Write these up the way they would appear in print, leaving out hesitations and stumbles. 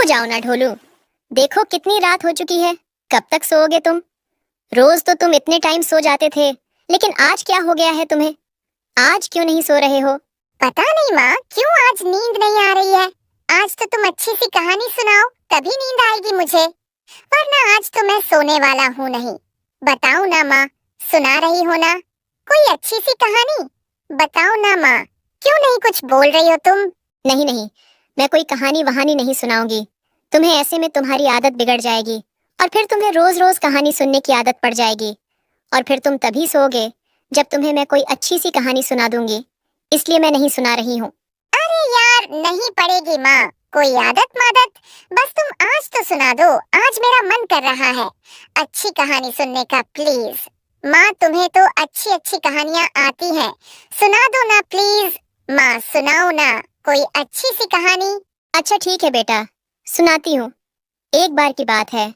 सो जाओ ना ढोलू। देखो कितनी रात हो चुकी है, कब तक सोओगे तुम? रोज तो तुम इतने टाइम सो जाते थे, लेकिन आज क्या हो गया है तुम्हें? आज क्यों नहीं सो रहे हो? पता नहीं माँ, क्यों आज नींद नहीं आ रही है। आज तो तुम अच्छी सी कहानी सुनाओ, तभी नींद आएगी मुझे, वरना आज तो मैं सोने वाला हूँ नहीं। बताओ ना माँ, सुना रही हो ना कोई अच्छी सी कहानी? बताओ ना माँ, क्यों नहीं कुछ बोल रही हो तुम? नहीं नहीं, मैं कोई कहानी वहानी नहीं सुनाऊंगी। तुम्हें ऐसे में तुम्हारी आदत बिगड़ जाएगी और फिर तुम्हें रोज रोज कहानी सुनने की आदत पड़ जाएगी, और फिर तुम तभी सोओगे जब तुम्हें मैं कोई अच्छी सी कहानी सुना दूंगी। इसलिए मैं नहीं सुना रही हूँ। अरे यार, नहीं पड़ेगी माँ कोई आदत मादत, बस तुम आज तो सुना दो, आज मेरा मन कर रहा है अच्छी कहानी सुनने का। प्लीज माँ, तुम्हें तो अच्छी अच्छी कहानियाँ आती हैं, सुना दो ना प्लीज। माँ सुनाओ ना कोई अच्छी सी कहानी। अच्छा ठीक है बेटा, सुनाती हूँ। एक बार की बात है,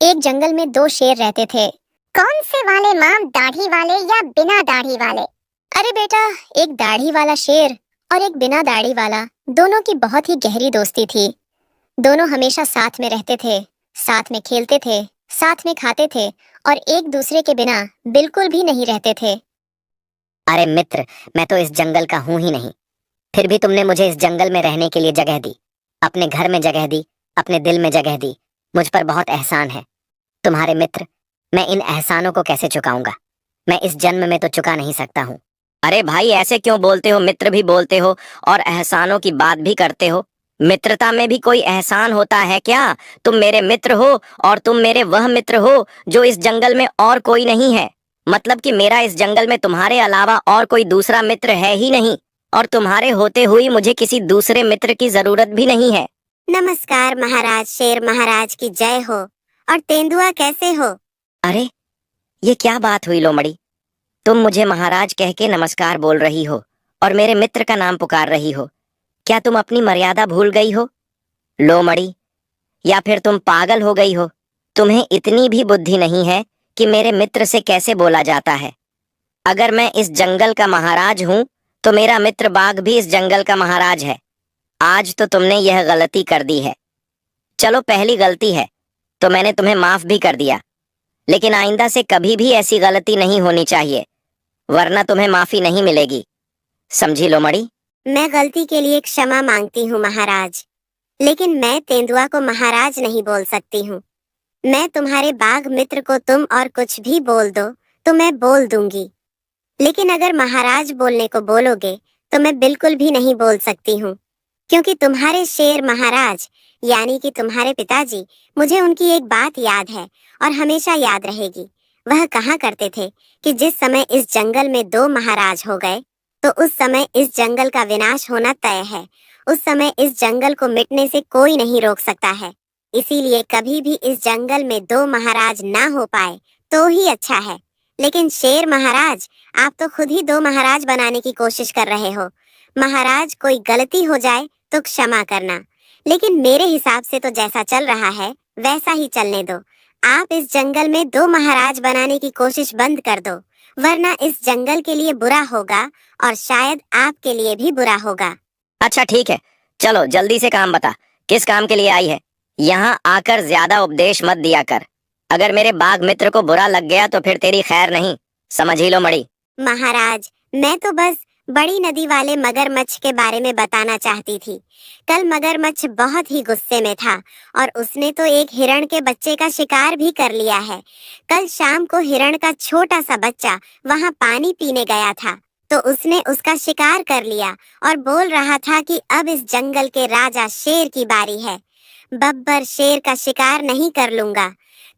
एक जंगल में दो शेर रहते थे। कौन से वाले माँ, दाढ़ी वाले या बिना दाढ़ी वाले? अरे बेटा, एक दाढ़ी वाला शेर और एक बिना दाढ़ी वाला, दोनों की बहुत ही गहरी दोस्ती थी। दोनों हमेशा साथ में रहते थे, साथ में खेलते थे, साथ में खाते थे और एक दूसरे के बिना बिल्कुल भी नहीं रहते थे। अरे मित्र, मैं तो इस जंगल का हूं ही नहीं, फिर भी तुमने मुझे इस जंगल में रहने के लिए जगह दी, अपने घर में जगह दी, अपने दिल में जगह दी। मुझ पर बहुत एहसान है तुम्हारे मित्र। मैं इन एहसानों को कैसे चुकाऊंगा? मैं इस जन्म में तो चुका नहीं सकता हूँ। अरे भाई, ऐसे क्यों बोलते हो? मित्र भी बोलते हो और एहसानों की बात भी करते हो। मित्रता में भी कोई एहसान होता है क्या? तुम मेरे मित्र हो और तुम मेरे वह मित्र हो जो इस जंगल में और कोई नहीं है। मतलब कि मेरा इस जंगल में तुम्हारे अलावा और कोई दूसरा मित्र है ही नहीं, और तुम्हारे होते हुए मुझे किसी दूसरे मित्र की जरूरत भी नहीं है। नमस्कार महाराज, शेर महाराज की जय हो। और तेंदुआ कैसे हो? अरे, ये क्या बात हुई लोमड़ी? तुम मुझे महाराज कह के नमस्कार बोल रही हो और मेरे मित्र का नाम पुकार रही हो। क्या तुम अपनी मर्यादा भूल गई हो लोमड़ी? या फिर तुम पागल हो गई हो? तुम्हें इतनी भी बुद्धि नहीं है कि मेरे मित्र से कैसे बोला जाता है? अगर मैं इस जंगल का महाराज हूँ तो मेरा मित्र बाघ भी इस जंगल का महाराज है। आज तो तुमने यह गलती कर दी है। चलो, पहली गलती है तो मैंने तुम्हें माफ भी कर दिया, लेकिन आइंदा से कभी भी ऐसी गलती नहीं होनी चाहिए, वरना तुम्हें माफी नहीं मिलेगी। समझी लोमड़ी? मैं गलती के लिए क्षमा मांगती हूँ महाराज, लेकिन मैं तेंदुआ को महाराज नहीं बोल सकती हूँ। मैं तुम्हारे बाघ मित्र को तुम और कुछ भी बोल दो तो मैं बोल दूंगी, लेकिन अगर महाराज बोलने को बोलोगे तो मैं बिल्कुल भी नहीं बोल सकती हूँ, क्योंकि तुम्हारे शेर महाराज यानी कि तुम्हारे पिताजी, मुझे उनकी एक बात याद है और हमेशा याद रहेगी। वह कहा करते थे कि जिस समय इस जंगल में दो महाराज हो गए तो उस समय इस जंगल का विनाश होना तय है। उस समय इस जंगल को मिटने से कोई नहीं रोक सकता है। इसीलिए कभी भी इस जंगल में दो महाराज ना हो पाए तो ही अच्छा है। लेकिन शेर महाराज, आप तो खुद ही दो महाराज बनाने की कोशिश कर रहे हो। महाराज, कोई गलती हो जाए तो क्षमा करना, लेकिन मेरे हिसाब से तो जैसा चल रहा है वैसा ही चलने दो। आप इस जंगल में दो महाराज बनाने की कोशिश बंद कर दो, वरना इस जंगल के लिए बुरा होगा और शायद आपके लिए भी बुरा होगा। अच्छा ठीक है, चलो जल्दी से काम बता, किस काम के लिए आई है? यहाँ आकर ज्यादा उपदेश मत दिया कर। अगर मेरे बाघ मित्र को बुरा लग गया तो फिर तेरी खैर नहीं, समझ ही लो मड़ी। महाराज, मैं तो बस बड़ी नदी वाले मगरमच्छ के बारे में बताना चाहती थी। कल मगरमच्छ बहुत ही गुस्से में था और उसने तो एक हिरण के बच्चे का शिकार भी कर लिया है। कल शाम को हिरण का छोटा सा बच्चा वहाँ पानी पीने गया था तो उसने उसका शिकार कर लिया और बोल रहा था कि अब इस जंगल के राजा शेर की बारी है। बब्बर शेर का शिकार नहीं कर लूंगा,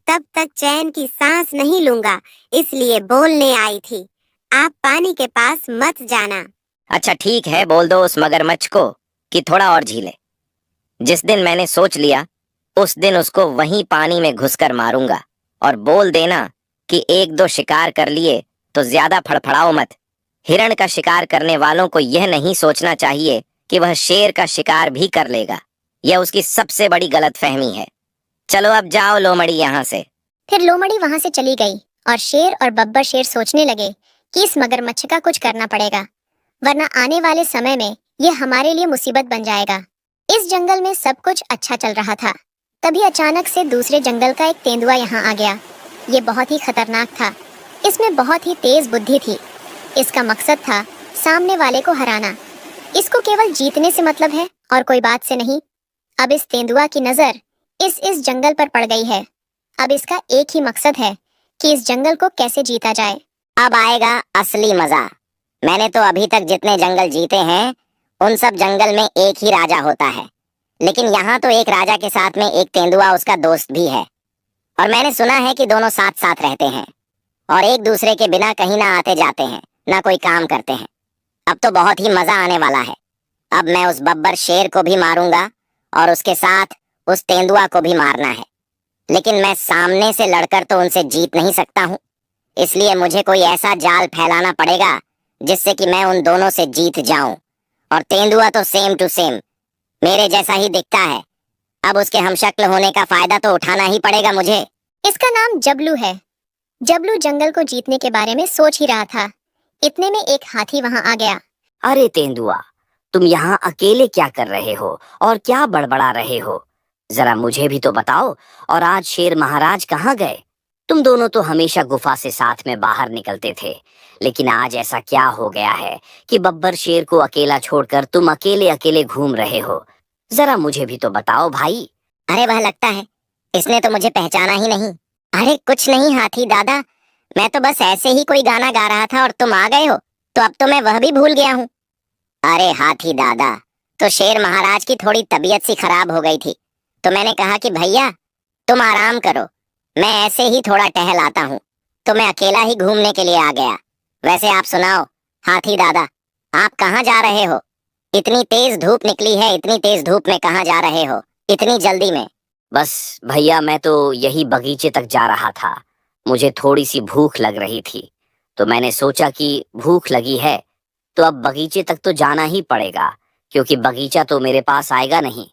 तब तक चैन की सांस नहीं लूंगा, इसलिए बोलने आई थी। आप पानी के पास मत जाना। अच्छा ठीक है, बोल दो उस मगरमच्छ को कि थोड़ा और झीले। जिस दिन मैंने सोच लिया उस दिन उसको वहीं पानी में घुसकर मारूंगा। और बोल देना कि एक दो शिकार कर लिए तो ज्यादा फड़फड़ाओ मत। हिरण का शिकार करने वालों को यह नहीं सोचना चाहिए कि वह शेर का शिकार भी कर लेगा। यह उसकी सबसे बड़ी गलतफहमी है। चलो अब जाओ लोमड़ी यहाँ से। फिर लोमड़ी वहां से चली गई और शेर और बब्बर शेर सोचने लगे कि इस मगरमच्छ का कुछ करना पड़ेगा, वरना आने वाले समय में यह हमारे लिए मुसीबत बन जाएगा। इस जंगल में सब कुछ अच्छा चल रहा था। तभी अचानक से दूसरे जंगल का एक तेंदुआ यहाँ आ गया। ये बहुत ही खतरनाक था। इसमें बहुत ही तेज बुद्धि थी। इसका मकसद था सामने वाले को हराना। इसको केवल जीतने से मतलब है और कोई बात से नहीं। अब इस तेंदुआ की नजर इस जंगल पर पड़ गई है। अब इसका एक ही मकसद है कि इस जंगल को कैसे जीता जाए। अब आएगा असली मजा। मैंने तो अभी तक जितने जंगल जीते हैं उन सब जंगल में एक ही राजा होता है, लेकिन यहाँ तो एक राजा के साथ में एक तेंदुआ उसका दोस्त भी है। और मैंने सुना है कि दोनों साथ साथ रहते हैं और एक दूसरे के बिना कहीं ना आते जाते हैं, ना कोई काम करते हैं। अब तो बहुत ही मजा आने वाला है। अब मैं उस बब्बर शेर को भी मारूंगा और उसके साथ उस तेंदुआ को भी मारना है, लेकिन मैं सामने से लड़कर तो उनसे जीत नहीं सकता हूँ। इसलिए मुझे कोई ऐसा जाल फैलाना पड़ेगा जिससे कि मैं उन दोनों से जीत जाऊं। और तेंदुआ तो सेम टू सेम मेरे जैसा ही दिखता है। अब उसके हमशक्ल होने का फायदा तो उठाना ही पड़ेगा मुझे। इसका नाम जबलू है। जबलू जंगल को जीतने के बारे में सोच ही रहा था। इतने में एक हाथी वहां आ गया। अरे तेंदुआ, तुम यहाँ अकेले क्या कर रहे हो और क्या बड़बड़ा रहे हो? जरा मुझे भी तो बताओ। और आज शेर महाराज कहाँ गए? तुम दोनों तो हमेशा गुफा से साथ में बाहर निकलते थे, लेकिन आज ऐसा क्या हो गया है कि बब्बर शेर को अकेला छोड़कर तुम अकेले अकेले घूम रहे हो? जरा मुझे भी तो बताओ भाई। अरे वह लगता है इसने तो मुझे पहचाना ही नहीं। अरे कुछ नहीं हाथी दादा, मैं तो बस ऐसे ही कोई गाना गा रहा था और तुम आ गए हो, तो अब तो मैं वह भी भूल गया हूँ। अरे हाथी दादा, तो शेर महाराज की थोड़ी तबीयत सी खराब हो गई थी, तो मैंने कहा कि भैया तुम आराम करो, मैं ऐसे ही थोड़ा टहल आता हूँ, तो मैं अकेला ही घूमने के लिए आ गया। वैसे आप सुनाओ हाथी दादा, आप कहाँ जा रहे हो? इतनी तेज धूप निकली है, इतनी तेज धूप में कहाँ जा रहे हो इतनी जल्दी में? बस भैया, मैं तो यही बगीचे तक जा रहा था। मुझे थोड़ी सी भूख लग रही थी, तो मैंने सोचा कि भूख लगी है तो अब बगीचे तक तो जाना ही पड़ेगा, क्योंकि बगीचा तो मेरे पास आएगा नहीं।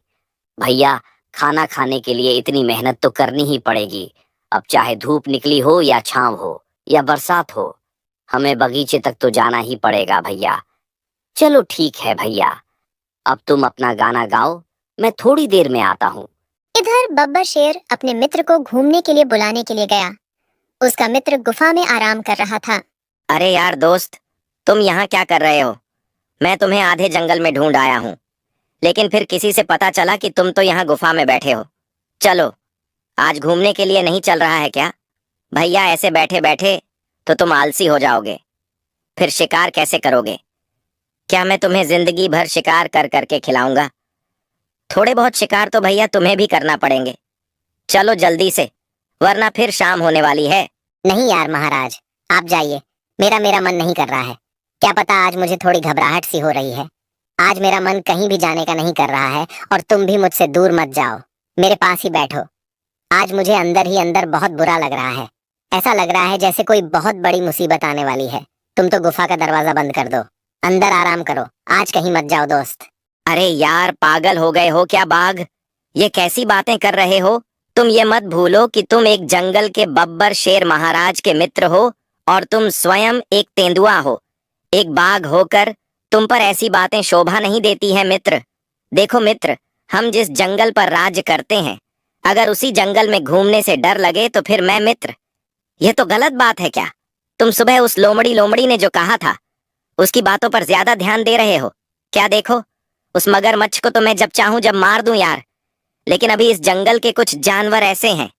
भैया, खाना खाने के लिए इतनी मेहनत तो करनी ही पड़ेगी। अब चाहे धूप निकली हो या छांव हो या बरसात हो, हमें बगीचे तक तो जाना ही पड़ेगा भैया। चलो ठीक है भैया, अब तुम अपना गाना गाओ, मैं थोड़ी देर में आता हूँ। इधर बब्बर शेर अपने मित्र को घूमने के लिए बुलाने के लिए गया। उसका मित्र गुफा में आराम कर रहा था। अरे यार दोस्त, तुम यहाँ क्या कर रहे हो? मैं तुम्हें आधे जंगल में ढूंढ आया हूँ, लेकिन फिर किसी से पता चला कि तुम तो यहाँ गुफा में बैठे हो। चलो, आज घूमने के लिए नहीं चल रहा है क्या? भैया, ऐसे बैठे बैठे तो तुम आलसी हो जाओगे, फिर शिकार कैसे करोगे? क्या मैं तुम्हें जिंदगी भर शिकार कर करके खिलाऊंगा? थोड़े बहुत शिकार तो भैया तुम्हें भी करना पड़ेंगे। चलो जल्दी से, वरना फिर शाम होने वाली है। नहीं यार महाराज, आप जाइए, मेरा मेरा मन नहीं कर रहा है। क्या पता आज मुझे थोड़ी घबराहट सी हो रही है। आज मेरा मन कहीं भी जाने का नहीं कर रहा है, और तुम भी मुझसे दूर मत जाओ, मेरे पास ही बैठो। आज मुझे अंदर ही अंदर बहुत बुरा लग रहा है। ऐसा लग रहा है जैसे कोई बहुत बड़ी मुसीबत आने वाली है। तुम तो गुफा का दरवाजा बंद कर दो, अंदर आराम करो, आज कहीं मत जाओ दोस्त। अरे यार, पागल हो गए हो क्या बाघ? ये कैसी बातें कर रहे हो? तुम ये मत भूलो कि तुम एक जंगल के बब्बर शेर महाराज के मित्र हो और तुम स्वयं एक तेंदुआ हो। एक बाघ होकर तुम पर ऐसी बातें शोभा नहीं देती है मित्र। देखो मित्र, हम जिस जंगल पर राज्य करते हैं, अगर उसी जंगल में घूमने से डर लगे तो फिर मैं मित्र? यह तो गलत बात है क्या? तुम सुबह उस लोमड़ी लोमड़ी ने जो कहा था, उसकी बातों पर ज्यादा ध्यान दे रहे हो क्या? देखो, उस मगरमच्छ को तो मैं जब चाहूं जब मार दूं यार, लेकिन अभी इस जंगल के कुछ जानवर ऐसे हैं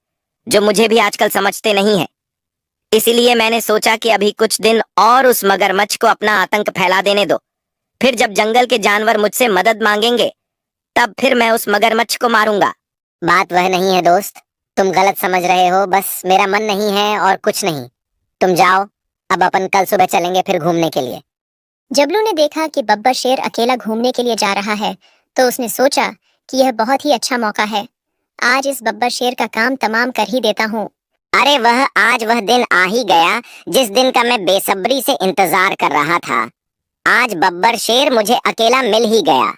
जो मुझे भी आजकल समझते नहीं है। इसीलिए मैंने सोचा कि अभी कुछ दिन और उस मगरमच्छ को अपना आतंक फैला देने दो। फिर जब जंगल के जानवर मुझसे मदद मांगेंगे, तब फिर मैं उस मगरमच्छ को मारूंगा। बात वह नहीं है दोस्त, तुम गलत समझ रहे हो। बस मेरा मन नहीं है और कुछ नहीं। तुम जाओ, अब अपन कल सुबह चलेंगे फिर घूमने के लिए। जबलू ने देखा कि बब्बर शेर अकेला घूमने के लिए जा रहा है, तो उसने सोचा कि यह बहुत ही अच्छा मौका है। आज इस बब्बर शेर का काम तमाम कर ही देता हूँ। अरे आज वह दिन आ ही गया जिस दिन का मैं बेसब्री से इंतजार कर रहा था। आज बब्बर शेर मुझे अकेला मिल ही गया।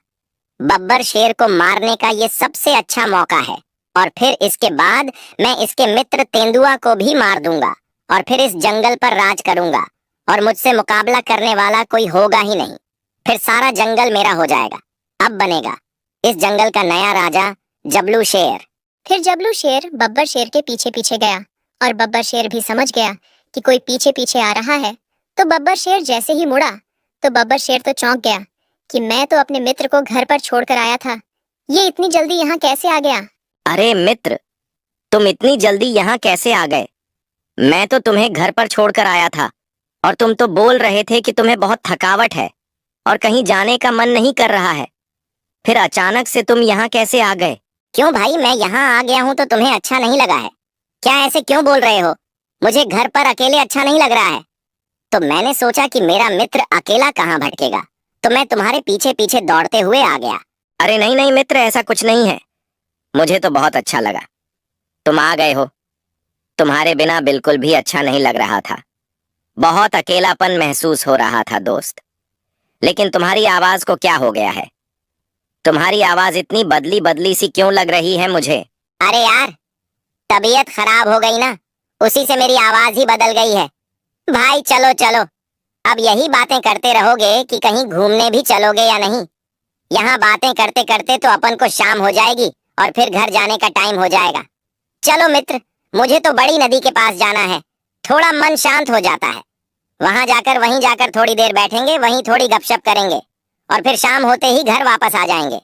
बब्बर शेर को मारने का ये सबसे अच्छा मौका है, और फिर इसके बाद मैं इसके मित्र तेंदुआ को भी मार दूंगा, और फिर इस जंगल पर राज करूंगा, और मुझसे मुकाबला करने वाला कोई होगा ही नहीं। फिर सारा जंगल मेरा हो जाएगा। अब बनेगा, इस जंगल का नया राजा जबलू शेर। फिर जबलू शेर बब्बर शेर के पीछे पीछे गया और बब्बर शेर भी समझ गया कि कोई पीछे पीछे आ रहा है। तो बब्बर शेर जैसे ही मुड़ा तो बब्बर शेर तो चौंक गया कि मैं तो अपने मित्र को घर पर छोड़कर आया था, ये इतनी जल्दी यहाँ कैसे आ गया। अरे मित्र, तुम इतनी जल्दी यहाँ कैसे आ गए? मैं तो तुम्हें घर पर छोड़कर आया था और तुम तो बोल रहे थे कि तुम्हें बहुत थकावट है और कहीं जाने का मन नहीं कर रहा है। फिर अचानक से तुम यहाँ कैसे आ गए? क्यों भाई, मैं यहाँ आ गया हूँ तो तुम्हें अच्छा नहीं लगा है? क्या ऐसे क्यों बोल रहे हो? मुझे घर पर अकेले अच्छा नहीं लग रहा है। तो मैंने सोचा कि मेरा मित्र अकेला कहाँ भटकेगा, तो मैं तुम्हारे पीछे पीछे दौड़ते हुए आ गया। अरे नहीं नहीं मित्र, ऐसा कुछ नहीं है। मुझे तो बहुत अच्छा लगा तुम आ गए हो। तुम्हारे बिना बिल्कुल भी अच्छा नहीं लग रहा था, बहुत अकेलापन महसूस हो रहा था दोस्त। लेकिन तुम्हारी आवाज को क्या हो गया है? तुम्हारी आवाज इतनी बदली बदली सी क्यों लग रही है मुझे? अरे यार, तबीयत खराब हो गई ना, उसी से मेरी आवाज ही बदल गई है। भाई चलो चलो, अब यही बातें करते रहोगे कि कहीं घूमने भी चलोगे या नहीं? यहाँ बातें करते करते तो अपन को शाम हो जाएगी और फिर घर जाने का टाइम हो जाएगा। चलो मित्र, मुझे तो बड़ी नदी के पास जाना है, थोड़ा मन शांत हो जाता है। वहीं जाकर थोड़ी देर बैठेंगे, वहीं थोड़ी गपशप करेंगे और फिर शाम होते ही घर वापस आ जाएंगे।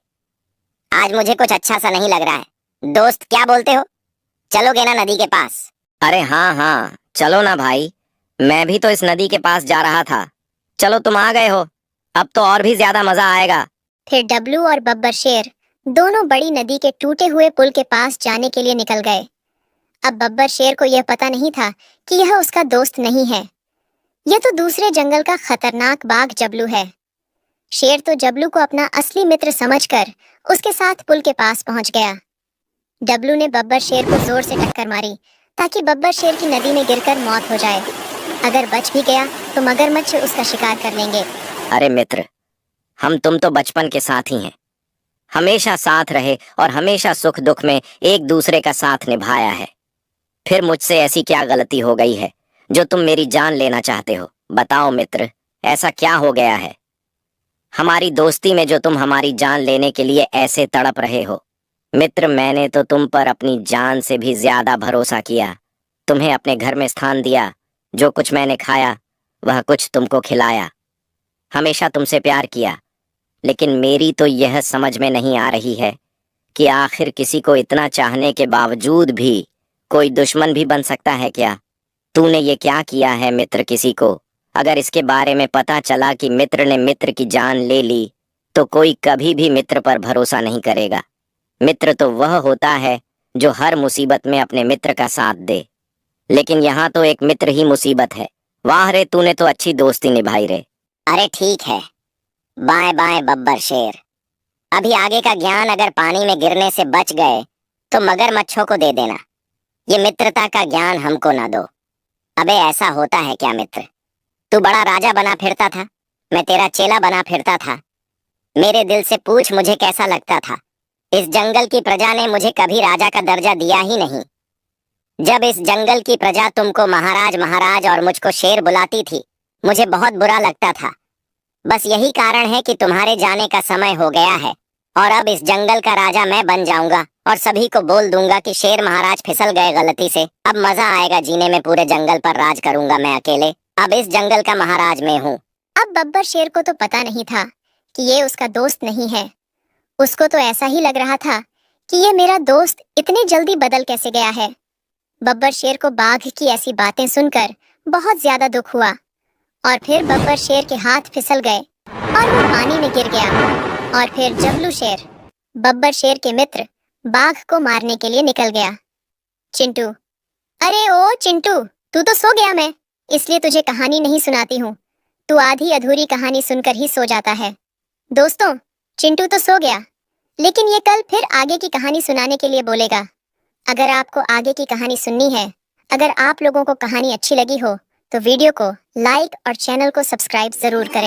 आज मुझे कुछ अच्छा सा नहीं लग रहा है। दोस्त क्या बोलते हो, चलोगे ना नदी के पास? अरे हाँ हाँ, चलो ना भाई, मैं भी तो इस नदी के पास जा रहा था। चलो तुम आ गए हो, अब तो और भी ज्यादा मजा आएगा। फिर डब्लू और बब्बर शेर दोनों बड़ी नदी के टूटे हुए पुल के पास जाने के लिए निकल गए। अब बब्बर शेर को यह पता नहीं था कि यह उसका दोस्त नहीं है, यह तो दूसरे जंगल का खतरनाक बाघ जबलू है। शेर तो जबलू को अपना असली मित्र समझकर उसके साथ पुल के पास पहुंच गया। डब्लू ने बब्बर शेर को जोर से टक्कर मारी ताकि बब्बर शेर की नदी में गिरकर मौत हो जाए। अगर बच भी गया तो मगरमच्छ उसका शिकार कर लेंगे। अरे मित्र, हम तुम तो बचपन के साथ ही हैं, हमेशा साथ रहे और हमेशा सुख दुख में एक दूसरे का साथ निभाया है। फिर मुझसे ऐसी क्या गलती हो गई है जो तुम मेरी जान लेना चाहते हो? बताओ मित्र, ऐसा क्या हो गया है हमारी दोस्ती में जो तुम हमारी जान लेने के लिए ऐसे तड़प रहे हो? मित्र, मैंने तो तुम पर अपनी जान से भी ज्यादा भरोसा किया, तुम्हें अपने घर में स्थान दिया, जो कुछ मैंने खाया वह कुछ तुमको खिलाया, हमेशा तुमसे प्यार किया। लेकिन मेरी तो यह समझ में नहीं आ रही है कि आखिर किसी को इतना चाहने के बावजूद भी कोई दुश्मन भी बन सकता है क्या? तूने ये क्या किया है मित्र? किसी को अगर इसके बारे में पता चला कि मित्र ने मित्र की जान ले ली तो कोई कभी भी मित्र पर भरोसा नहीं करेगा। मित्र तो वह होता है जो हर मुसीबत में अपने मित्र का साथ दे, लेकिन यहाँ तो एक मित्र ही मुसीबत है। वाह रे, तूने तो अच्छी दोस्ती निभाई रे। अरे ठीक है, बाय बाय बब्बर शेर। अभी आगे का ज्ञान अगर पानी में गिरने से बच गए तो मगरमच्छों को दे देना, ये मित्रता का ज्ञान हमको ना दो। अबे ऐसा होता है क्या मित्र? तू बड़ा राजा बना फिरता था, मैं तेरा चेला बना फिरता था। मेरे दिल से पूछ मुझे कैसा लगता था। इस जंगल की प्रजा ने मुझे कभी राजा का दर्जा दिया ही नहीं। जब इस जंगल की प्रजा तुमको महाराज महाराज और मुझको शेर बुलाती थी, मुझे बहुत बुरा लगता था। बस यही कारण है कि तुम्हारे जाने का समय हो गया है और अब इस जंगल का राजा मैं बन जाऊंगा और सभी को बोल दूंगा कि शेर महाराज फिसल गए गलती से। अब मजा आएगा जीने में, पूरे जंगल पर राज करूंगा मैं अकेले। अब इस जंगल का महाराज मैं हूँ। अब बब्बर शेर को तो पता नहीं था कि ये उसका दोस्त नहीं है। उसको तो ऐसा ही लग रहा था कि ये मेरा दोस्त इतनी जल्दी बदल कैसे गया है। बब्बर शेर को बाघ की ऐसी बातें सुनकर बहुत ज्यादा दुख हुआ और फिर बब्बर शेर के हाथ फिसल गए और वो पानी में गिर गया। और फिर जबलू शेर बब्बर शेर के मित्र बाघ को मारने के लिए निकल गया। चिंटू, अरे ओ चिंटू, तू तो सो गया, मैं इसलिए तुझे कहानी नहीं सुनाती हूँ। तू आधी अधूरी कहानी सुनकर ही सो जाता है। दोस्तों, चिंटू तो सो गया, लेकिन ये कल फिर आगे की कहानी सुनाने के लिए बोलेगा। अगर आपको आगे की कहानी सुननी है, अगर आप लोगों को कहानी अच्छी लगी हो तो वीडियो को लाइक और चैनल को सब्सक्राइब जरूर करें।